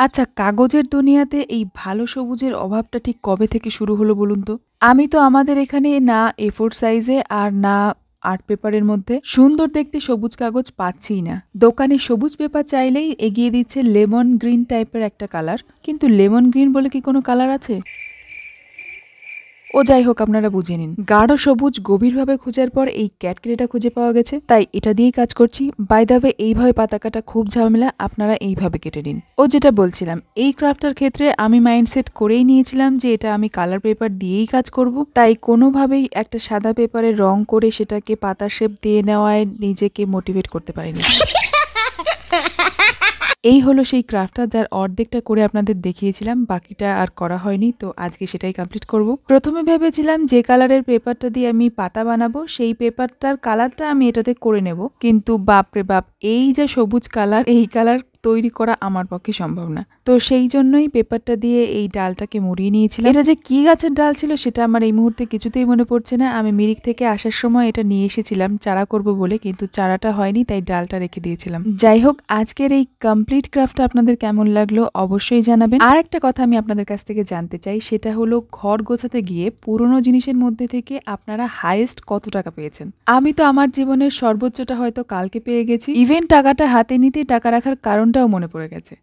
আচ্ছা, কাগজের দুনিয়াতে এই ভালো সবুজের অভাবটা ঠিক কবে থেকে শুরু হলো বলুন তো? আমি তো আমাদের এখানে না A4 সাইজে আর না আর্ট পেপারের মধ্যে সুন্দর দেখতে সবুজ কাগজ পাচ্ছিই না। দোকানে সবুজ পেপার চাইলেই এগিয়ে দিচ্ছে লেমন গ্রিন টাইপের একটা কালার। কিন্তু লেমন গ্রিন বলে কি কোনো কালার আছে? ও যাই হোক, আপনারা বুঝে নিন। গাঢ় সবুজ গভীরভাবে খোঁজার পর এই ক্যাটকেটেটা খুঁজে পাওয়া গেছে, তাই এটা দিয়েই কাজ করছি। বাই দ্য ওয়ে, এইভাবে পাতা কাটা খুব ঝামেলা, আপনারা এইভাবে কেটে নিন। ও যেটা বলছিলাম, এই ক্রাফটটার ক্ষেত্রে আমি মাইন্ডসেট করেই নিয়েছিলাম যে এটা আমি কালার পেপার দিয়েই কাজ করব, তাই কোনোভাবেই একটা সাদা পেপারে রং করে সেটাকে পাতার শেপ দিয়ে নেওয়ায় নিজেকে মোটিভেট করতে পারিনি। এই হলো সেই ক্রাফটটা যার অর্ধেকটা করে আপনাদের দেখিয়েছিলাম, বাকিটা আর করা হয়নি, তো আজকে সেটাই কমপ্লিট করব। প্রথমে ভেবেছিলাম যে কালারের পেপারটা দিয়ে আমি পাতা বানাবো সেই পেপারটার কালারটা আমি এটাতে করে নেব, কিন্তু বাপরে বাপ, এই যে সবুজ কালার, এই কালার তৈরি করা আমার পক্ষে সম্ভব না। তো সেই জন্যই পেপারটা দিয়ে এই ডালটাকে মুড়িয়ে নিয়েছিলাম। এটা যে কি গাছের ডাল ছিল সেটা আমার এই মুহূর্তে কিছুতেই মনে পড়ছে না। আমি মিরিক থেকে আসার সময় এটা নিয়ে এসেছিলাম চারা করব বলে, কিন্তু চারাটা হয়নি, তাই ডালটা রেখে দিয়েছিলাম। যাই হোক, আজকের এই কমপ্লিট ক্রাফটটা আপনাদের কেমন লাগলো অবশ্যই জানাবেন। আর একটা কথা আমি আপনাদের কাছ থেকে জানতে চাই, সেটা হলো ঘর গোছাতে গিয়ে পুরনো জিনিসের মধ্যে থেকে আপনারা হাইয়েস্ট কত টাকা পেয়েছেন? আমি তো আমার জীবনের সর্বোচ্চটা হয়তো কালকে পেয়ে গেছি। ইভেন টাকাটা হাতে নিতেই টাকা রাখার কারণটাও মনে পড়ে গেছে।